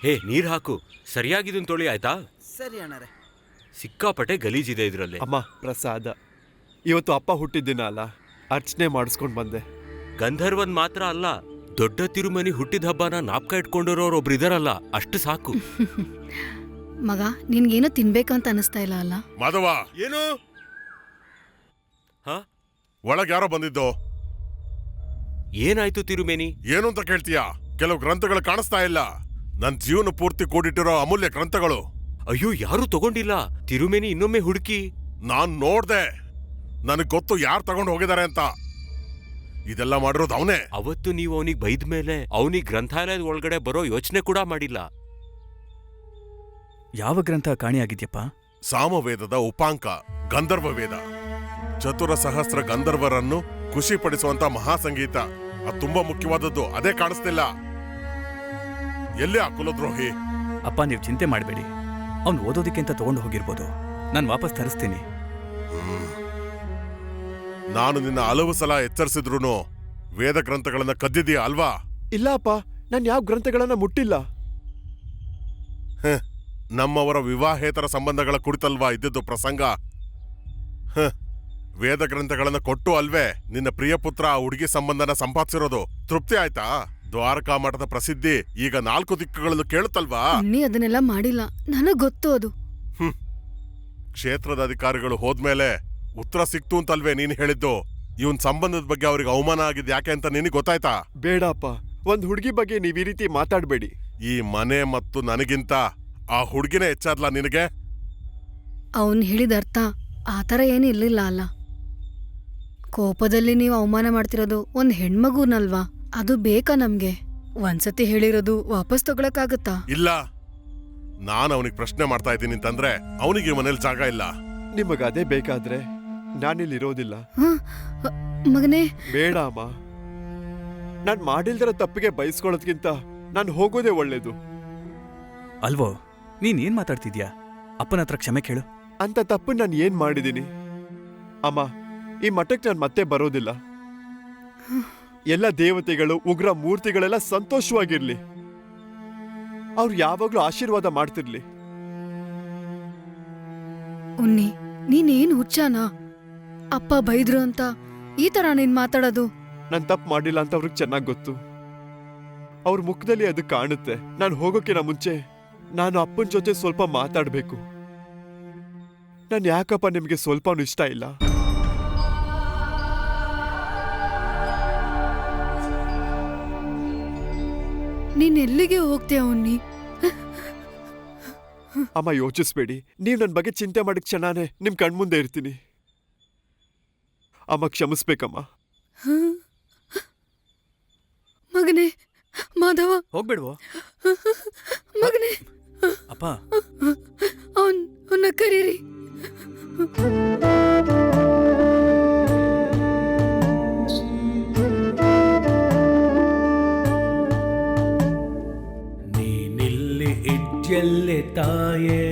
ಹೇ, ನೀರ್ ಹಾಕು. ಸರಿಯಾಗಿದನ್ ತೊಳಿ ಆಯ್ತಾ? ಸರಿ ಅಣ್ಣರೇ. ಸಿಕ್ಕಾಪಟ್ಟೆ ಗಲೀಜಿದೆ ಇದ್ರಲ್ಲಿ. ಅಮ್ಮ, ಪ್ರಸಾದ. ಇವತ್ತು ಅಪ್ಪ ಹುಟ್ಟಿದ್ದಿನ ಅಲ್ಲ, ಅರ್ಚನೆ ಮಾಡಿಸ್ಕೊಂಡ್ ಬಂದೆ. ಗಂಧರ್ವನ್ ಮಾತ್ರ ಅಲ್ಲ, ದೊಡ್ಡ ತಿರುಮನಿ ಹುಟ್ಟಿದ ಹಬ್ಬನ ನಾಪ್ಕ ಇಟ್ಕೊಂಡಿರೋರು ಒಬ್ರು ಇದಾರಲ್ಲ, ಅಷ್ಟು ಸಾಕು. ಮಗ, ನಿನ್ಗೇನೋ ತಿನ್ಬೇಕಂತ ಅನಿಸ್ತಾ ಇಲ್ಲ ಅಲ್ಲ? ಮಾಧವ, ಏನು? ಹ? ಒಳಗ್ ಯಾರೋ ಬಂದಿದ್ದು? ಏನಾಯ್ತು ತಿರುಮೇನಿ? ಏನು ಅಂತ ಕೇಳ್ತೀಯಾ? ಕೆಲವು ಗ್ರಂಥಗಳು ಕಾಣಿಸ್ತಾ ಇಲ್ಲ. ನನ್ ಜೀವನ ಪೂರ್ತಿ ಕೂಡಿಟ್ಟಿರೋ ಅಮೂಲ್ಯ ಗ್ರಂಥಗಳು. ಅಯ್ಯೋ, ಯಾರು ತಗೊಂಡಿಲ್ಲ. ತಿರುಮೇನಿ ಇನ್ನೊಮ್ಮೆ ಹುಡುಕಿ. ನಾನ್ ನೋಡ್ದೆ. ನನಗ್ ಗೊತ್ತು ಯಾರು ತಗೊಂಡು ಹೋಗಿದ್ದಾರೆ ಅಂತ. ಇದೆಲ್ಲ ಮಾಡಿರೋದು ಅವನೇ. ಅವತ್ತು ನೀವು ಅವನಿಗೆ ಬೈದ ಮೇಲೆ ಅವನಿಗೆ ಗ್ರಂಥಾಲಯದ ಒಳಗಡೆ ಬರೋ ಯೋಚನೆ ಕೂಡ ಮಾಡಿಲ್ಲ. ಯಾವ ಗ್ರಂಥ ಕಾಣಿಯಾಗಿದ್ಯಪ್ಪ? ಸಾಮವೇದದ ಉಪಾಂಕ, ಗಂಧರ್ವ ವೇದ. ಚತುರ ಸಹಸ್ರ ಗಂಧರ್ವರನ್ನು ಖುಷಿ ಪಡಿಸುವಂತ ಮಹಾಸಂಗೀತ. ಅದು ತುಂಬಾ ಮುಖ್ಯವಾದದ್ದು. ಅದೇ ಕಾಣಿಸ್ತಿಲ್ಲ. ಎಲ್ಲಿ ಆ ಕುಲದ್ರೋಹಿ? ಅಪ್ಪ, ನೀವು ಚಿಂತೆ ಮಾಡಬೇಡಿ. ಅವ್ನು ಓದೋದಕ್ಕೆ ಅಂತ ತಗೊಂಡು ಹೋಗಿರ್ಬೋದು. ನಾನು ವಾಪಸ್ ತರಿಸ್ತೀನಿ. ನಾನು ನಿನ್ನ ಹಲವು ಸಲ ಎಚ್ಚರಿಸಿದ್ರು ವೇದ ಗ್ರಂಥಗಳನ್ನ ಕದ್ದಿದೀಯ ಅಲ್ವಾ? ಇಲ್ಲ ಅಪ್ಪ, ನಾನು ಯಾವ ಗ್ರಂಥಗಳನ್ನ ಮುಟ್ಟಿಲ್ಲ. ನಮ್ಮವರ ವಿವಾಹೇತರ ಸಂಬಂಧಗಳ ಕುರಿತಲ್ವಾ ಇದ್ದಿದ್ದು ಪ್ರಸಂಗ. ವೇದ ಗ್ರಂಥಗಳನ್ನ ಕೊಟ್ಟು ಅಲ್ವೇ ನಿನ್ನ ಪ್ರಿಯ ಪುತ್ರ ಆ ಹುಡುಗಿ ಸಂಬಂಧನ ಸಂಪಾದಿಸಿರೋದು. ತೃಪ್ತಿ ಆಯ್ತಾ? ದ್ವಾರಕಾ ಮಠದ ಪ್ರಸಿದ್ಧಿ ಈಗ 4 ದಿಕ್ಕುಗಳಲ್ಲೂ ಕೇಳುತ್ತಲ್ವಾ? ನೀ ಅದನ್ನೆಲ್ಲ ಮಾಡಿಲ್ಲ, ನನಗ್ ಗೊತ್ತು ಅದು. ಕ್ಷೇತ್ರದ ಅಧಿಕಾರಿಗಳು ಹೋದ್ಮೇಲೆ ಉತ್ತರ ಸಿಕ್ತು ಅಂತಲ್ವೇ ನೀನ್ ಹೇಳಿದ್ದು. ಇವನ್ ಸಂಬಂಧದ ಬಗ್ಗೆ ಅವ್ರಿಗೆ ಅವಮಾನ ಆಗಿದ್ ಯಾಕೆ ಅಂತ ನಿನಗೆ ಗೊತ್ತಾಯ್ತಾ? ಬೇಡ ಅಪ್ಪ, ಒಂದ್ ಹುಡುಗಿ ಬಗ್ಗೆ ನೀವ್ ಈ ರೀತಿ ಮಾತಾಡ್ಬೇಡಿ. ಈ ಮನೆ ಮತ್ತು ನನಗಿಂತ ಆ ಹುಡುಗಿನೇ ಹೆಚ್ಚಾದ್ಲಾ ನಿನಗೆ? ಅವನ್ ಹೇಳಿದ ಅರ್ಥ ಆತರ ಏನು ಇರ್ಲಿಲ್ಲ ಅಲ್ಲ. ಕೋಪದಲ್ಲಿ ನೀವು ಅವಮಾನ ಮಾಡ್ತಿರೋದು ಒಂದ್ ಹೆಣ್ಮಗುನಲ್ವಾ? ಅದು ಬೇಕಾ ನಮ್ಗೆ? ಒಂದ್ಸತಿ ಹೇಳಿರೋದು ವಾಪಸ್ ತಗೊಳಕ್ಕಾಗತ್ತಾ? ಇಲ್ಲ. ನಾನು ಅವನಿಗೆ ಪ್ರಶ್ನೆ ಮಾಡ್ತಾ ಇದ್ದೀನಿ ಅಂತಂದ್ರೆ ಅವನಿಗೆ ಮನೇಲಿ ಜಾಗ ಇಲ್ಲ. ನಿಮಗ ಅದೇ ಬೇಕಾದ್ರೆ ನಾನಿಲ್ಲಿರೋದಿಲ್ಲ. ಮಗನೇ, ಬೇಡ ಅಮ್ಮ. ನಾನ್ ಮಾಡಿಲ್ದರ ತಪ್ಪಿಗೆ ಬಯಸ್ಕೊಳ್ಳೋದ್ಕಿಂತ ನಾನು ಹೋಗೋದೇ ಒಳ್ಳೇದು. ಅಲ್ವೋ, ನೀನ್ ಏನ್ ಮಾತಾಡ್ತಿದ್ಯಾ? ಅಪ್ಪನ ಹತ್ರ ಕ್ಷಮೆ ಕೇಳು. ಅಂತ ತಪ್ಪು ನಾನು ಏನ್ ಮಾಡಿದೀನಿ? ಅಮ್ಮ, ಈ ಮಠಕ್ಕೆ ನಾನು ಮತ್ತೆ ಬರೋದಿಲ್ಲ. ಎಲ್ಲ ದೇವತೆಗಳು, ಉಗ್ರ ಮೂರ್ತಿಗಳೆಲ್ಲ ಸಂತೋಷವಾಗಿರ್ಲಿ. ಅವ್ರು ಯಾವಾಗ್ಲೂ ಆಶೀರ್ವಾದ ಮಾಡ್ತಿರ್ಲಿ. ಉನ್ನಿ, ನೀನೇನ್ ಹುಚ್ಚಾನ? ಅಪ್ಪ ಬೈದ್ರು ಅಂತ ಈ ತರ ನೀನ್ ಮಾತಾಡೋದು? ನಾನು ತಪ್ಪು ಮಾಡಿಲ್ಲ ಅಂತ ಅವ್ರಿಗೆ ಚೆನ್ನಾಗಿ ಗೊತ್ತು. ಅವ್ರ ಮುಖದಲ್ಲಿ ಅದು ಕಾಣುತ್ತೆ. ನಾನು ಹೋಗೋಕ್ಕಿಂತ ಮುಂಚೆ ನಾನು ಅಪ್ಪನ ಜೊತೆ ಸ್ವಲ್ಪ ಮಾತಾಡ್ಬೇಕು. ನಾನು ಯಾಕಪ್ಪ ನಿಮ್ಗೆ ಸ್ವಲ್ಪನೂ ಇಷ್ಟ ಇಲ್ಲ? ನೀನ್ ಎಲ್ಲಿಗೆ ಹೋಗ್ತೀಯ ಉನ್ನಿ? ಅಮ್ಮ, ಯೋಚಿಸ್ಬೇಡಿ. ನೀವ್ ನನ್ ಬಗ್ಗೆ ಚಿಂತೆ ಮಾಡಿದ ಕ್ಷಣನೇ ನಿಮ್ ಕಣ್ಮುಂದೆ ಇರ್ತೀನಿ. ಅಮ್ಮ, ಕ್ಷಮಿಸ್ಬೇಕಮ್ಮ. ಮಗನೇ, ಮಾಧವ, ಹೋಗ್ಬೇಡ್ವೋ? ಮಗನೇ. ಅಪ್ಪ, ಅವನ್ನ ಕರೀರಿ. ನೀನಿಲ್ಲಿ ಇಡ್ಯಲ್ಲೆ ತಾಯೇ,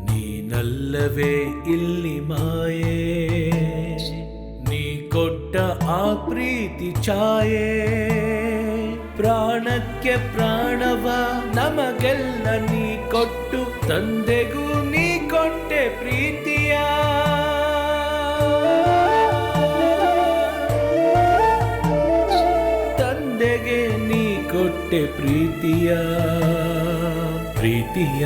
ನೀನಲ್ಲವೇ ಇಲ್ಲಿ ಮಾಯೇ, ನೀ ಕೊಟ್ಟ ಆ ಪ್ರೀತಿ ಛಾಯೆ, ಪ್ರಾಣಕ್ಕೆ ಪ್ರಾಣವ ನಮಗೆಲ್ಲ ನೀ ಕೊಟ್ಟು, ತಂದೆಗೂ ನೀ ಕೊಟ್ಟೆ ಪ್ರೀತಿಯ. ತಂದೆಗೆ ನೀ ಕೊಟ್ಟೆ ಪ್ರೀತಿಯ, ಪ್ರೀತಿಯ.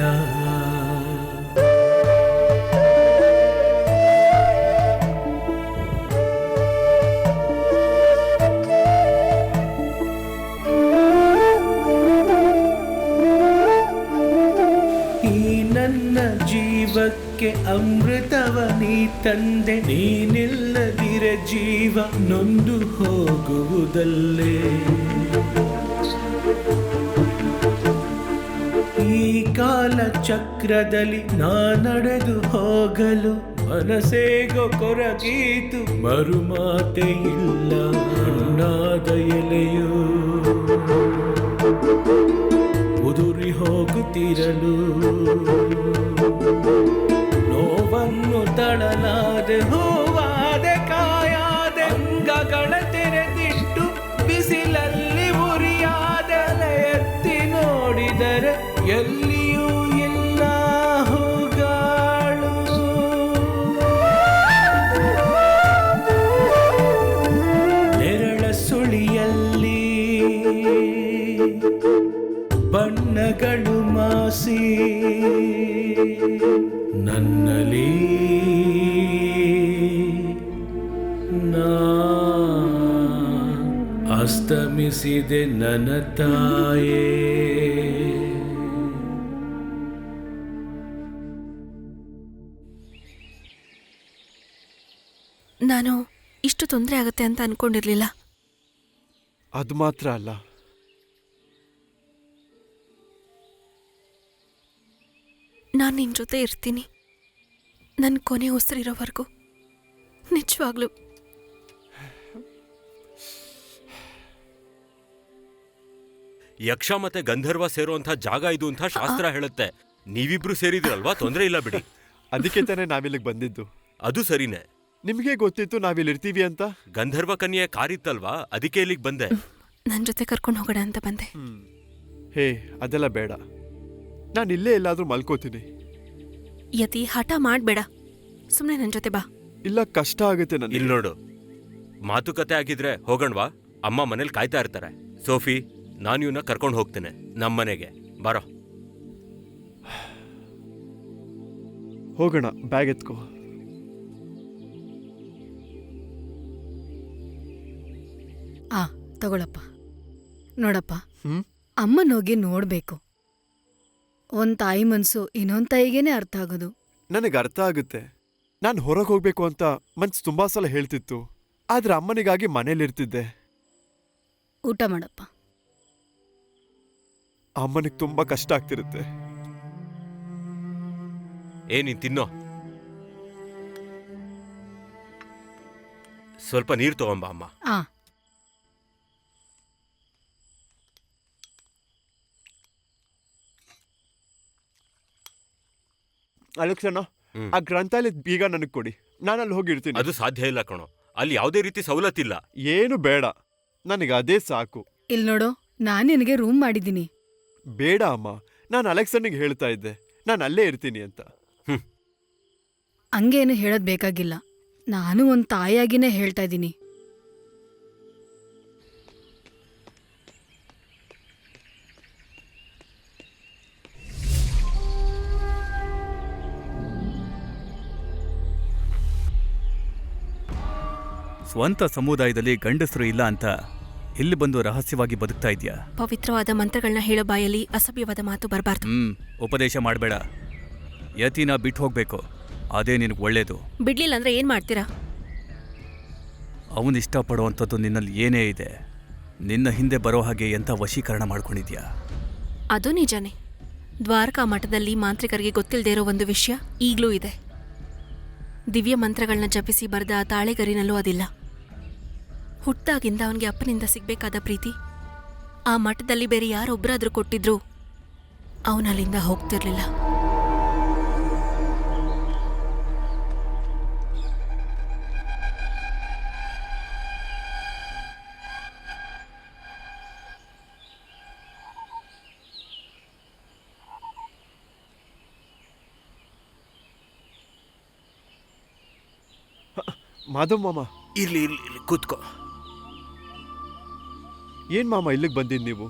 ಜೀವಕ್ಕೆ ಅಮೃತವ ನೀ ತಂದೆ, ನೀನಿಲ್ಲದಿರೆ ಜೀವ ನೊಂದು ಹೋಗುವುದಲ್ಲೇ. ಈ ಕಾಲ ಚಕ್ರದಲ್ಲಿ ನಾ ನಡೆದು ಹೋಗಲು ಮನಸ್ಸೇಗೋ ಕೊರಗೀತು, ಮರುಮಾತೆ ಇಲ್ಲ ಹಣ್ಣಾದ ಎಲೆಯು ಉದುರಿ ಹೋಗುತ್ತಿರಲು, ನೋವನ್ನು ತಳಲಾದೆ ಹೂವಾದೆ ಕಾಯಾದೆ, ಅಂಗಗಳ ತೆರೆದಿ ಎಲ್ಲಿಯೂ ಇಲ್ಲ ಹೂಗಾಳು ನೆರಳ ಸುಳಿಯಲ್ಲಿ ಬಣ್ಣಗಳು ಮಾಸಿ ನನ್ನಲ್ಲಿ ನಾ ಅಸ್ತಮಿಸಿದೆ ನನ್ನ ತಾಯೇ. ನಾನು ಇಷ್ಟು ತೊಂದರೆ ಆಗುತ್ತೆ ಅಂತ ಅನ್ಕೊಂಡಿರ್ಲಿಲ್ಲ. ಅದು ಮಾತ್ರ ಅಲ್ಲ, ನಾನು ನಿನ್ನ ಜೊತೆ ಇರ್ತೀನಿ, ನನ್ನ ಕೊನೆ ಉಸಿರಿರೋವರೆಗೂ. ನಿಜವಾಗ್ಲೂ. ಯಕ್ಷ ಮತ್ತೆ ಗಂಧರ್ವ ಸೇರುವಂತ ಜಾಗ ಇದು ಅಂತ ಶಾಸ್ತ್ರ ಹೇಳುತ್ತೆ. ನೀವಿಬ್ರು ಸೇರಿದಿರಲ್ವಾ, ತೊಂದರೆ ಇಲ್ಲ ಬಿಡಿ. ಅದಕ್ಕೆ ತಾನೇ ನಾವಿಲ್ಲಿಗೆ ಬಂದಿದ್ದು. ಅದು ಸರಿನೇ. ನಿಮ್ಗೆ ಗೊತ್ತಿತ್ತು ನಾವಿಲ್ಲಿರ್ತೀವಿ ಅಂತ. ಗಂಧರ್ವ ಕನ್ಯೆ ಕಾರಿತ್ತಲ್ವಾ, ಅದಕ್ಕೆ ಇಲ್ಲಿಗೆ ಬಂದೆ. ನನ್ನ ಜೊತೆ ಕರ್ಕೊಂಡು ಹೋಗೋಣ ಅಂತ ಬಂದೆ. ಹೇ, ಅದೆಲ್ಲ ಬೇಡ. ನಾನು ಇಲ್ಲೇ ಎಲ್ಲಾದ್ರೂ ಮಲ್ಕೋತೀನಿ. ಯತಿ, ಹಠ ಮಾಡ್ಬೇಡ, ಸುಮ್ಮನೆ ನನ್ನ ಜೊತೆ ಬಾ. ಇಲ್ಲ, ಕಷ್ಟ ಆಗುತ್ತೆ ನನಗೆ. ಇಲ್ಲಿ ನೋಡು, ಮಾತುಕತೆ ಆಗಿದ್ರೆ ಹೋಗಣ್ವಾ, ಅಮ್ಮ ಮನೇಲಿ ಕಾಯ್ತಾ ಇರ್ತಾರೆ. ಸೋಫಿ, ನಾನು ಇವನ್ನ ಕರ್ಕೊಂಡು ಹೋಗ್ತೇನೆ ನಮ್ಮನೆಗೆ. ಬರೋ. ಹೋಗೋಣ, ಬ್ಯಾಗ್ ಎತ್ಕೋ. ತಗೊಳಪ್ಪ. ನೋಡಪ್ಪ, ಹ್ಮ್ ಅಮ್ಮನೋಗಿ ನೋಡ್ಬೇಕು. ಒಂದ್ ತಾಯಿ ಮನ್ಸು ಇನ್ನೊಂದ್ ತಾಯಿಗೇನೆ ಅರ್ಥ ಆಗೋದು. ನನಗೆ ಅರ್ಥ ಆಗುತ್ತೆ. ನಾನು ಹೊರಗೆ ಹೋಗ್ಬೇಕು ಅಂತ ಮನ್ಸು ತುಂಬಾ ಸಲ ಹೇಳ್ತಿತ್ತು. ಆದ್ರೆ ಅಮ್ಮನಿಗಾಗಿ ಮನೇಲಿರ್ತಿದ್ದೆ. ಊಟ ಮಾಡಪ್ಪ. ಅಮ್ಮನಿಗೆ ತುಂಬಾ ಕಷ್ಟ ಆಗ್ತಿರುತ್ತೆ. ನೀನ್ ತಿನ್ನೋ. ಸ್ವಲ್ಪ ನೀರು ತಗೊಂಬ ಅಮ್ಮ. ಅಲೆಕ್ಸಣ್ಣ, ಆ ಗ್ರಂಥಾಲಯದ ಬೀಗ ನನಗೆ ಕೊಡಿ. ನಾನು ಅಲ್ಲಿ ಹೋಗಿರ್ತೀನಿ. ಅದು ಸಾಧ್ಯ ಇಲ್ಲ ಕಣೋ, ಅಲ್ಲಿ ಯಾವುದೇ ರೀತಿ ಸವಲತ್ತಿಲ್ಲ. ಏನು ಬೇಡ, ನನಗೆ ಅದೇ ಸಾಕು. ಇಲ್ ನೋಡು, ನಾನ್ ನಿನಗೆ ರೂಮ್ ಮಾಡಿದ್ದೀನಿ. ಬೇಡ ಅಮ್ಮ, ನಾನು ಅಲೆಕ್ಸನ್ನಿಗೆ ಹೇಳ್ತಾ ಇದ್ದೆ ನಾನು ಅಲ್ಲೇ ಇರ್ತೀನಿ ಅಂತ. ಹಂಗೇನು ಹೇಳೋದ್ ಬೇಕಾಗಿಲ್ಲ. ನಾನು ಒಂದ್ ತಾಯಿಯಾಗಿನೇ ಹೇಳ್ತಾ ಇದ್ದೀನಿ. ಸ್ವಂತ ಸಮುದಾಯದಲ್ಲಿ ಗಂಡಸರು ಇಲ್ಲ ಅಂತ ಇಲ್ಲಿ ಬಂದು ರಹಸ್ಯವಾಗಿ ಬದುಕ್ತಾ ಇದ್ಯಾ? ಪವಿತ್ರವಾದ ಮಂತ್ರಗಳನ್ನ ಹೇಳೋ ಬಾಯಲ್ಲಿ ಅಸಭ್ಯವಾದ ಮಾತು ಬರಬಾರ್ದು. ಉಪದೇಶ ಮಾಡಬೇಡ. ಯತಿನ ಬಿಟ್ಟು ಹೋಗ್ಬೇಕು, ಅದೇ ನಿನಗೆ ಒಳ್ಳೇದು. ಬಿಡ್ಲಿಲ್ಲ ಅಂದ್ರೆ ಏನ್ ಮಾಡ್ತೀರಾ? ಅವನು ಇಷ್ಟಪಡುವಂಥದ್ದು ನಿನ್ನಲ್ಲಿ ಏನೇ ಇದೆ, ನಿನ್ನ ಹಿಂದೆ ಬರೋ ಹಾಗೆ ಎಂಥ ವಶೀಕರಣ ಮಾಡ್ಕೊಂಡಿದ್ಯಾ? ಅದು ನಿಜಾನೇ. ದ್ವಾರಕಾ ಮಠದಲ್ಲಿ ಮಾಂತ್ರಿಕರಿಗೆ ಗೊತ್ತಿಲ್ಲದೆ ಇರೋ ಒಂದು ವಿಷಯ ಈಗಲೂ ಇದೆ. ದಿವ್ಯ ಮಂತ್ರಗಳನ್ನ ಜಪಿಸಿ ಬರೆದ ಆ ತಾಳೆಗರಿನಲ್ಲೂ ಅದಿಲ್ಲ. ಹುಟ್ಟಾಗಿಂದ ಅವನಿಗೆ ಅಪ್ಪನಿಂದ ಸಿಗ್ಬೇಕಾದ ಪ್ರೀತಿ ಆ ಮಠದಲ್ಲಿ ಬೇರೆ ಯಾರೊಬ್ಬರಾದ್ರೂ ಕೊಟ್ಟಿದ್ರು ಅವನಲ್ಲಿಂದ ಹೋಗ್ತಿರ್ಲಿಲ್ಲ. ಮಾಧವ್ ಮಾಮ. ಇರ್ಲಿ ಇರ್ಲಿ ಇರ್ಲಿ, ಕೂತ್ಕೋ. ಏನ್ ಮಾಮ ಇಲ್ಲಿಗೆ ಬಂದಿದ್ದು ನೀವು?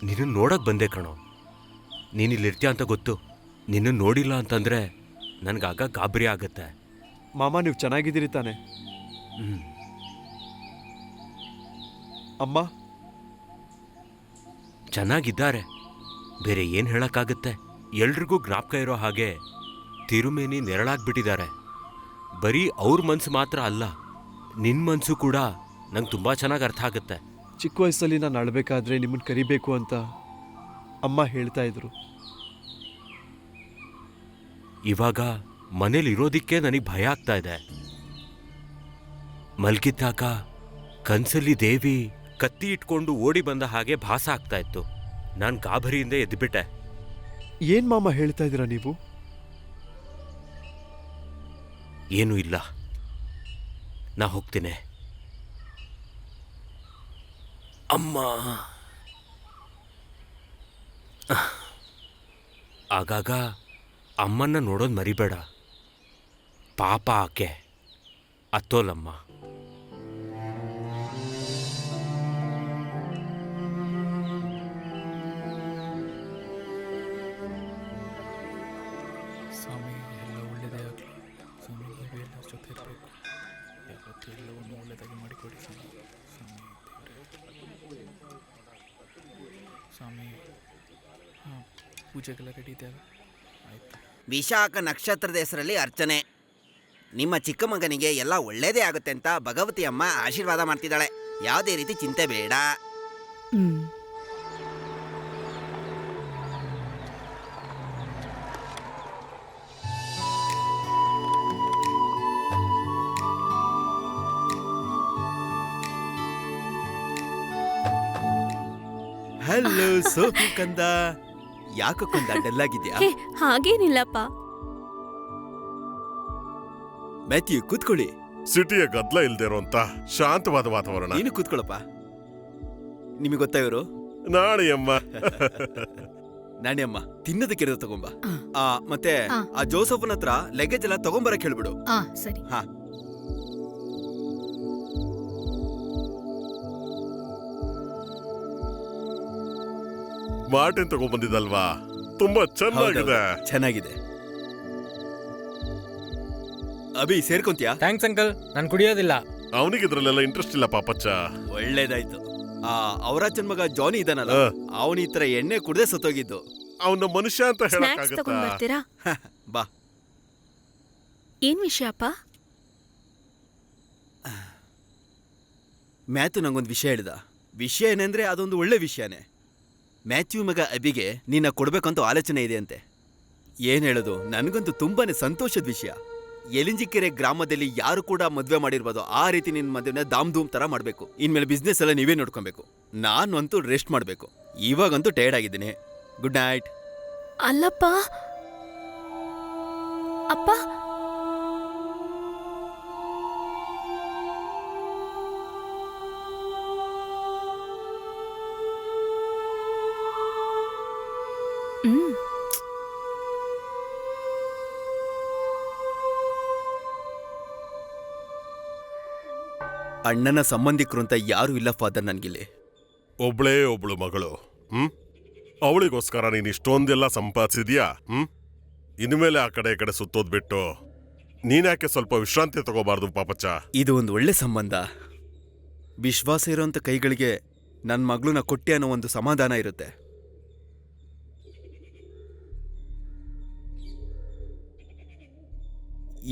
ನಿನ್ನ ನೋಡಕ್ ಬಂದೆ ಕಣೋ. ನೀನಿಲ್ಲಿರ್ತೀಯ ಅಂತ ಗೊತ್ತು. ನಿನ್ನ ನೋಡಿಲ್ಲ ಅಂತಂದ್ರೆ ನನ್ಗಾಗ ಗಾಬರಿ ಆಗತ್ತೆ. ಮಾಮ, ನೀವು ಚೆನ್ನಾಗಿದ್ದೀರಿ ತಾನೆ? ಅಮ್ಮ ಚೆನ್ನಾಗಿದ್ದಾರೆ. ಬೇರೆ ಏನ್ ಹೇಳಕ್ಕಾಗತ್ತೆ? ಎಲ್ರಿಗೂ ಜ್ಞಾಪಕ ಇರೋ ಹಾಗೆ ತಿರುಮೇನಿ ನೆರಳಾಗ್ಬಿಟ್ಟಿದ್ದಾರೆ. ಬರೀ ಅವ್ರ ಮನ್ಸು ಮಾತ್ರ ಅಲ್ಲ, ನಿನ್ ಮನ್ಸು ಕೂಡ ನಂಗೆ ತುಂಬಾ ಚೆನ್ನಾಗಿ ಅರ್ಥ ಆಗುತ್ತೆ. ಚಿಕ್ಕ ವಯಸ್ಸಲ್ಲಿ ನಾನು ಅಳ್ಬೇಕಾದ್ರೆ ನಿಮ್ಮನ್ನು ಕರಿಬೇಕು ಅಂತ ಅಮ್ಮ ಹೇಳ್ತಾ ಇದ್ರು. ಇವಾಗ ಮನೇಲಿ ಇರೋದಿಕ್ಕೆ ನನಗೆ ಭಯ ಆಗ್ತಾ ಇದೆ. ಮಲ್ಗಿದ್ದಾಗ ಕನ್ಸಲ್ಲಿ ದೇವಿ ಕತ್ತಿ ಇಟ್ಕೊಂಡು ಓಡಿ ಬಂದ ಹಾಗೆ ಭಾಸ ಆಗ್ತಾ ಇತ್ತು. ನಾನು ಗಾಬರಿಯಿಂದ ಎದ್ಬಿಟ್ಟೆ. ಏನ್ ಮಾಮ ಹೇಳ್ತಾ ಇದ್ದೀರಾ ನೀವು? ಏನೂ ಇಲ್ಲ, ನಾ ಹೋಗ್ತೀನಿ. ಅಮ್ಮ. ಆಗಾಗ ಅಮ್ಮನ್ನ ನೋಡೋದು ಮರಿಬೇಡ. ಪಾಪ ಆಕೆ ಅತ್ತೋಲಮ್ಮ. ಸ್ವಾಮಿ ಎಲ್ಲ ಒಳ್ಳೆಯದೇ ಆಗಲಿ. ಸ್ವಾಮಿ ನೀವೇ ಎಲ್ಲ ಜೊತೆ ಇರಬೇಕು. ಯಾವತ್ತೂ ಎಲ್ಲವನ್ನು ಒಳ್ಳೆಯದಾಗಿ ಮಾಡಿಕೊಡಿ ಸ್ವಾಮಿ. ಸ್ವಾಮಿ ಸ್ವಾಮಿ ಹಾಂ, ಪೂಜೆಗೆಲ್ಲ ರೆಡಿ ಇದೆಯಲ್ಲ? ಆಯಿತು. ವಿಶಾಖ ನಕ್ಷತ್ರದ ಹೆಸರಲ್ಲಿ ಅರ್ಚನೆ. ನಿಮ್ಮ ಚಿಕ್ಕ ಮಗನಿಗೆ ಎಲ್ಲ ಒಳ್ಳೇದೇ ಆಗುತ್ತೆ ಅಂತ ಭಗವತಿ ಅಮ್ಮ ಆಶೀರ್ವಾದ ಮಾಡ್ತಿದ್ದಾಳೆ. ಯಾವುದೇ ರೀತಿ ಚಿಂತೆ ಬೇಡ. ಹ್ಮ್. ಹಲೋ ಸೋಫಿ ಕಂದ, ಯಾಕೊಂದ ಡಲ್ ಆಗಿದ್ಯಾ? ಹೇ ಹಾಗೇನಿಲ್ಲಪ್ಪ. ಮ್ಯಾಥ್ಯೂ ಕೂತ್ಕೊಳ್ಳಿ. ಸಿಟಿಯ ಗದ್ದಲ ಇಲ್ದೇ ಇರುವಂತ ಶಾಂತವಾದ ವಾತಾವರಣ. ನೀನು ಕೂತ್ಕೊಳ್ಳಪ್ಪ. ನಿಮಗೆ ಗೊತ್ತಾ ಇವರು? ನಾಳೆ ಅಮ್ಮ. ನಾಣಿ ಅಮ್ಮ, ತಿನ್ನೋದಕ್ಕೆ ತಗೊಂಬ. ಮತ್ತೆ ಆ. ಆ ಜೋಸಫ್ನ ಹತ್ರ ಲಗೇಜ್ ಎಲ್ಲ ತಗೊಂಬರಕ್ ಹೇಳ್ಬಿಡು. ಸರಿ. ಹಾ. ಮಾರ್ಟಿನ್ ತಗೊಂಡ್ಬಂದಿದ್ದಲ್ವಾ? ತುಂಬಾ ಚೆನ್ನಾಗಿದೆ. ಚೆನ್ನಾಗಿದೆ. ಅಭಿ ಸೇರ್ಕೊಂತೀಯಾ? ಥ್ಯಾಂಕ್ಸ್ ಅಂಕಲ್, ನಾನು ಕುಡಿಯೋದಿಲ್ಲ. ಅವನಿಗೆ ಇದ್ರಲ್ಲೆಲ್ಲ ಇಂಟ್ರೆಸ್ಟ್ ಇಲ್ಲ ಪಾಪಚ್ಚ. ಒಳ್ಳೇದಾಯ್ತು. ಅವರಾಜನ್ ಮಗ ಜಾನಿ ಇದಾನಲ್ಲ, ಅವನ ಈ ತರ ಎಣ್ಣೆ ಕುಡ್ದೆ ಸತ್ತೋಗಿದ್ದು. ಅವನ ಮನುಷ್ಯ ಅಂತ ಸ್ನಾಕ್ಸ್ ಹೇಳಕ್ಕಾಗತ್ತಾ? ತಗೊಂಡ್ಬರ್ತೀರಾ? ಬಾ. ಏನ್ ವಿಷಯಪ್ಪ? ಮ್ಯಾಥ್ಯೂ ನಂಗೊಂದು ವಿಷಯ ಹೇಳಿದ. ವಿಷಯ ಏನಂದ್ರೆ ಅದೊಂದು ಒಳ್ಳೆ ವಿಷಯನೇ. ಮ್ಯಾಥ್ಯೂ ಮಗ ಅಬಿಗೆ ನಿನ್ನ ಕೊಡ್ಬೇಕಂತ ಆಲೋಚನೆ ಇದೆ ಅಂತೆ. ಏನ್ ಹೇಳೋದು, ನನಗಂತೂ ತುಂಬಾನೇ ಸಂತೋಷದ ವಿಷಯ. ಯಲಿಂಜಿಕೆರೆ ಗ್ರಾಮದಲ್ಲಿ ಯಾರು ಕೂಡ ಮದ್ವೆ ಮಾಡಿರ್ಬೋದು ಆ ರೀತಿ ನಿನ್ನ ಮದುವೆನ ಧಾಮ್ ಧೂಮ್ ತರ ಮಾಡ್ಬೇಕು. ಇನ್ಮೇಲೆ ಬಿಸ್ನೆಸ್ ಎಲ್ಲ ನೀವೇ ನೋಡ್ಕೊಬೇಕು. ನಾನು ಅಂತೂ ರೆಸ್ಟ್ ಮಾಡ್ಬೇಕು. ಇವಾಗಂತೂ ಟೈರ್ಡ್ ಆಗಿದ್ದೀನಿ. Good night. ಅಲ್ಲಪ್ಪ ಅಪ್ಪ, ಅಣ್ಣನ ಸಂಬಂಧಿಕರು ಅಂತ ಯಾರು ಇಲ್ಲ ಫಾದರ್ ನನ್ಗಿಲ್ಲಿ. ಒಬ್ಳೇ ಒಬ್ಳು ಮಗಳು. ಅವಳಿಗೋಸ್ಕರ ನೀನ್ ಇಷ್ಟೊಂದೆಲ್ಲ ಸಂಪಾದಿಸಿದ್ಯಾ? ಇನ್ಮೇಲೆ ಆ ಕಡೆ ಈ ಕಡೆ ಸುತ್ತೋದ್ ಬಿಟ್ಟು ನೀನ್ಯಾಕೆ ಸ್ವಲ್ಪ ವಿಶ್ರಾಂತಿ ತಗೋಬಾರ್ದು ಪಾಪಚ್ಚ? ಇದು ಒಂದು ಒಳ್ಳೆ ಸಂಬಂಧ. ವಿಶ್ವಾಸ ಇರೋಂಥ ಕೈಗಳಿಗೆ ನನ್ನ ಮಗಳನ್ನ ಕೊಟ್ಟೆ ಅನ್ನೋ ಒಂದು ಸಮಾಧಾನ ಇರುತ್ತೆ.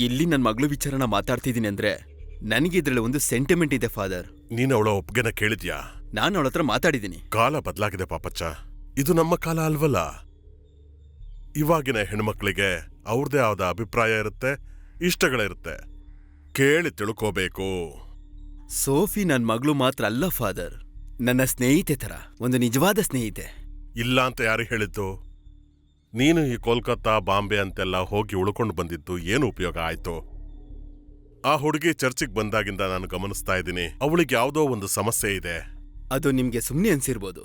ಇಲ್ಲಿ ನನ್ನ ಮಗಳು ವಿಚಾರನ ಮಾತಾಡ್ತಿದ್ದೀನಿ ಅಂದ್ರೆ ನನಗೆ ಇದ್ರಲ್ಲಿ ಒಂದು ಸೆಂಟಿಮೆಂಟ್ ಇದೆ ಫಾದರ್. ನೀನ್ ಅವಳ ಒಪ್ಗೆನ ಕೇಳಿದ್ಯಾ? ನಾನು ಅವಳ ಹತ್ರ ಮಾತಾಡಿದ್ದೀನಿ. ಕಾಲ ಬದಲಾಗಿದೆ ಪಾಪಚ್ಚ. ಇದು ನಮ್ಮ ಕಾಲ ಅಲ್ವಲ್ಲ. ಇವಾಗಿನ ಹೆಣ್ಮಕ್ಳಿಗೆ ಅವ್ರದೇ ಆದ ಅಭಿಪ್ರಾಯ ಇರುತ್ತೆ, ಇಷ್ಟಗಳಿರುತ್ತೆ. ಕೇಳಿ ತಿಳ್ಕೋಬೇಕು. ಸೋಫಿ ನನ್ನ ಮಗಳು ಮಾತ್ರ ಅಲ್ಲ ಫಾದರ್, ನನ್ನ ಸ್ನೇಹಿತೆ ತರ, ಒಂದು ನಿಜವಾದ ಸ್ನೇಹಿತೆ. ಇಲ್ಲ ಅಂತ ಯಾರು ಹೇಳಿದ್ದು? ನೀನು ಈ ಕೋಲ್ಕತ್ತಾ ಬಾಂಬೆ ಅಂತೆಲ್ಲ ಹೋಗಿ ಉಳ್ಕೊಂಡು ಬಂದಿದ್ದು ಏನು ಉಪಯೋಗ ಆಯ್ತು? ಆ ಹುಡುಗಿ ಚರ್ಚಿಗೆ ಬಂದಾಗಿಂದ ನಾನು ಗಮನಿಸ್ತಾ ಇದ್ದೀನಿ, ಅವಳಿಗೆ ಯಾವುದೋ ಒಂದು ಸಮಸ್ಯೆ ಇದೆ. ಅದು ನಿಮ್ಗೆ ಸುಮ್ಮನೆ ಅನ್ಸಿರ್ಬೋದು.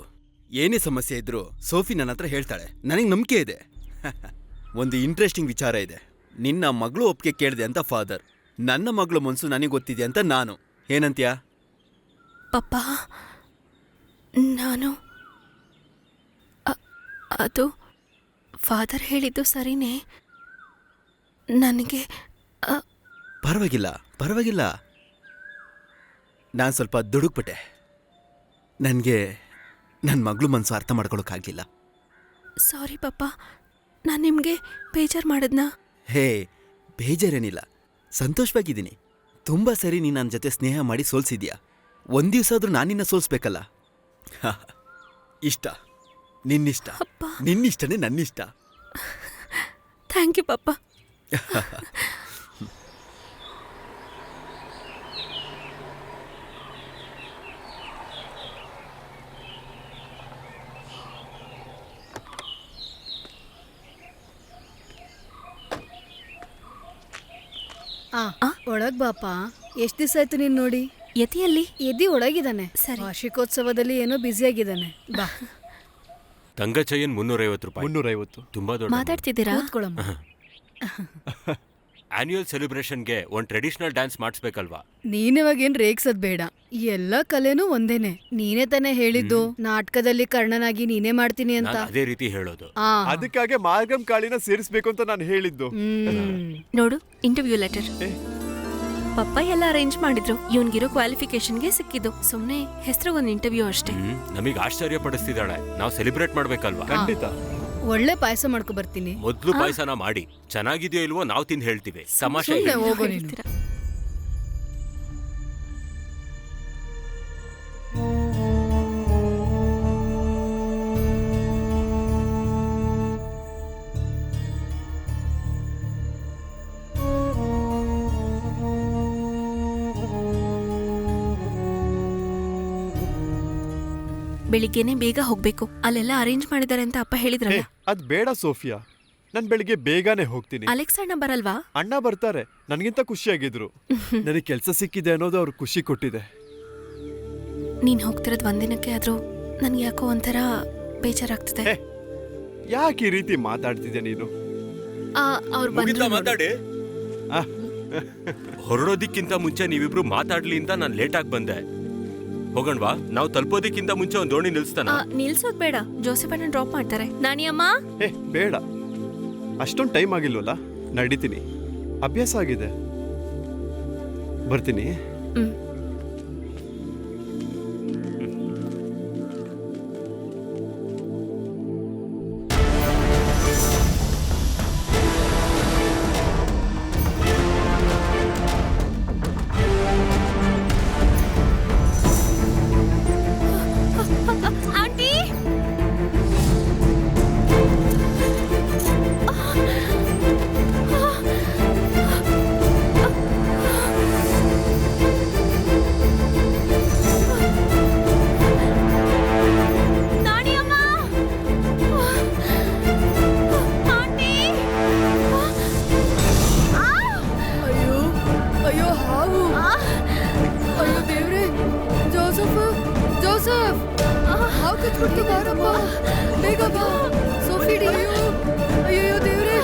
ಏನೇ ಸಮಸ್ಯೆ ಇದ್ರೂ ಸೋಫಿ ನನ್ನ ಹತ್ರ ಹೇಳ್ತಾಳೆ. ನನಗೆ ನಂಬಿಕೆ ಇದೆ. ಒಂದು ಇಂಟ್ರೆಸ್ಟಿಂಗ್ ವಿಚಾರ ಇದೆ. ನಿನ್ನ ಮಗಳು ಒಪ್ಪಿಗೆ ಕೇಳಿದೆ ಅಂತ ಫಾದರ್, ನನ್ನ ಮಗಳು ಮನ್ಸು ನನಗೆ ಗೊತ್ತಿದೆ ಅಂತ ನಾನು. ಏನಂತ್ಯಾ? ಪಪ್ಪ, ನಾನು ಅದು ಫಾದರ್ ಹೇಳಿದ್ದು ಸರಿನೇ. ನನಗೆ ಪರವಾಗಿಲ್ಲ ಪರವಾಗಿಲ್ಲ, ನಾನು ಸ್ವಲ್ಪ ದುಡುಕ್ಬಿಟ್ಟೆ. ನನಗೆ ನನ್ನ ಮಗಳು ಮನಸ್ಸು ಅರ್ಥ ಮಾಡ್ಕೊಳಕ್ಕಾಗ್ಲಿಲ್ಲ. ಸಾರಿ ಪಪ್ಪ, ನಾನು ನಿಮಗೆ ಬೇಜಾರು ಮಾಡಿದ್ನಾ? ಹೇ, ಬೇಜಾರೇನಿಲ್ಲ, ಸಂತೋಷವಾಗಿದ್ದೀನಿ. ತುಂಬ ಸರಿ ನೀನು ನನ್ನ ಜೊತೆ ಸ್ನೇಹ ಮಾಡಿ ಸೋಲ್ಸಿದ್ಯಾ. ಒಂದು ದಿವಸ ಆದರೂ ನಾನು ನಿನ್ನ ಸೋಲ್ಸ್ಬೇಕಲ್ಲ. ಇಷ್ಟ, ನಿನ್ನಿಷ್ಟ, ನಿನ್ನಿಷ್ಟನೇ ನನ್ನಿಷ್ಟ. ಥ್ಯಾಂಕ್ ಯು ಪಪ್ಪ. ಒಳಗ್ ಬಾಪ. ಎಷ್ಟ್ ದಿವಸ ಆಯ್ತು ನೀನ್ ನೋಡಿ? ಯತಿಯಲ್ಲಿ ಎದಿ ಒಳಗಿದಾನೆ. ಸರಿ. ವಾರ್ಷಿಕೋತ್ಸವದಲ್ಲಿ ಏನೋ ಬ್ಯುಸಿಯಾಗಿದ್ದಾನೆ. ಬಾ. ತಂಗ ಚೈನ್ 350 ರೂಪಾಯಿ. 350. ತುಂಬಾ ದೊಡ್ಡ. ಮಾತಾಡ್ತಿದ್ದೀರಾ? ಕೂತ್ಕೊಳಮ್ಮ. ಆನ್ಯುವಲ್ ಸೆಲೆಬ್ರೇಷನ್ಗೆ ಒಂದು ಟ್ರೆಡಿಷನಲ್ ಡ್ಯಾನ್ಸ್ ಮಾಡಿಸ್ಬೇಕಲ್ವಾ? ನೀನಿವಾಗೇನ್ ರೇಗ್ಸದ್ ಬೇಡ. ಎಲ್ಲ ಕಲೆನೂ ಒಂದೇನೆ. ನೀನೇ ತಾನೇ ಹೇಳಿದ್ದು ನಾಟಕದಲ್ಲಿ ಕರ್ಣನಾಗಿ ನೀನೇ ಮಾಡ್ತೀನಿ ಅಂತ. ನಾನು ಅದೇ ರೀತಿ ಹೇಳೋದು. ಆ. ಅದಕ್ಕಾಗೆ ಮಾರ್ಗಂ ಕಾಳಿನ ಸೇರಿಸ್ಬೇಕು ಅಂತ ನಾನು ಹೇಳಿದ್ದು. ನೋಡು, ಇಂಟರ್ವ್ಯೂ ಲೆಟರ್. ಪಪ್ಪ ಎಲ್ಲ ಅರೇಂಜ್ ಮಾಡಿದ್ರು. ಇವನ್ಗಿರೋ ಕ್ವಾಲಿಫಿಕೇಶನ್ಗೆ ಸಿಕ್ಕಿದ್ದು. ಸುಮ್ನೆ ಹೆಸರಿಗೊಂದು ಇಂಟರ್ವ್ಯೂ ಅಷ್ಟೇ. ನಮಗ್ ಆಶ್ಚರ್ಯ ಪಡಿಸ್ತಿದ್ದಾಳೆ. ನಾವು ಸೆಲೆಬ್ರೇಟ್ ಮಾಡ್ಬೇಕಲ್ವಾ? ಖಂಡಿತ. ಒಳ್ಳೆ ಪಾಯಸ ಮಾಡ್ಕೊ ಬರ್ತೀನಿ. ಮೊದ್ಲು ಪಾಯಸನ ಮಾಡಿ ಚೆನ್ನಾಗಿದೆಯೋ ಇಲ್ವೋ ನಾವು ತಿಂದು ಹೇಳ್ತೀವಿ. ತಮಾಷೆ ಸುಮ್ನೆ ಇಲ್ಲ. ಹೋಗು ನೀನು. ಹೇಳ್ತೀರಾ? ಬೆಳಿಗ್ಗೆನೆ ಬೇಗ ಹೋಗ್ಬೇಕು. ಅಲ್ಲೆಲ್ಲ ಅರೇಂಜ್ ಮಾಡಿದ್ದಾರೆ ಅಂತ ಅಪ್ಪ ಹೇಳಿದ್ರಲ್ಲ. ಅದ್ ಬೇಡ ಸೋಫಿಯಾ, ನಾನ್ ಬೆಳಿಗ್ಗೆ ಬೇಗನೆ ಹೋಗ್ತೀನಿ. ಅಲೆಕ್ಸ್ ಅಣ್ಣ ಬರಲ್ವಾ? ಅಣ್ಣ ಬರ್ತಾರೆ. ನನ್ಗಿಂತ ಖುಷಿಯಾಗಿದ್ರು. ನನಗೆ ಕೆಲಸ ಸಿಕ್ಕಿದೆ ಅನ್ನೋದು ಅವ್ರು ಖುಷಿ ಕೊಟ್ಟಿದೆ. ನೀನ್ ಹೋಗ್ತಿರೋದ್ ಒಂದಿನಕ್ಕೆ ಆದ್ರೂ ನನ್ಗೆ ಯಾಕೋ ಒಂಥರ ಬೇಜಾರಾಗ್ತಿದೆ. ಯಾಕೆ ಈ ರೀತಿ ಮಾತಾಡ್ತಿದ್ಯಾ ನೀನು? ಅವ್ರು ಮುಗಿತಾ ಬಂದ್ರು. ಮಾತಾಡಿ. ಹೊರಡೋದಿಕ್ಕಿಂತ ಮುಂಚೆ ನೀವಿಬ್ರು ಮಾತಾಡ್ಲಿ ಅಂತ ನಾನು ಲೇಟ್ ಆಗಿ ಬಂದೆ. ಹೋಗಣ್ವಾ? ನಾವು ತಲುಪೋದಿಕ್ಕಿಂತ ಮುಂಚೆ ಒಂದು ದೋಣಿ ನಿಲ್ಸ್ತಾನ? ನಿಲ್ಸೋದ್ ಬೇಡ, ಜೋಸೆಫ್ ಅಣ್ಣ ಡ್ರಾಪ್ ಮಾಡ್ತಾರೆ. ನಾನಿ ಅಮ್ಮ. ಬೇಡ, ಅಷ್ಟೊಂದು ಟೈಮ್ ಆಗಿಲ್ವಲ್ಲ. ನಡೀತೀನಿ, ಅಭ್ಯಾಸ ಆಗಿದೆ. ಬರ್ತೀನಿ. ಆಂಟಿ, ನಾನಿ ಅಮ್ಮ. ಆಂಟಿ. ಅಯ್ಯೋ ಅಯ್ಯೋ ಹಾವು. ಅಯ್ಯೋ ದೇವ್ರೆ. ಜೋಸಫ್, ಜೋಸಫ್, ಹಾವು ಕಚ್ಬಿಡ್ತು. ಬಾರಪ್ಪ, ಬೇಗ ಬಾ. ಸೋಫಿ, ಅಯ್ಯೋ ಅಯ್ಯೋ ದೇವ್ರೆ.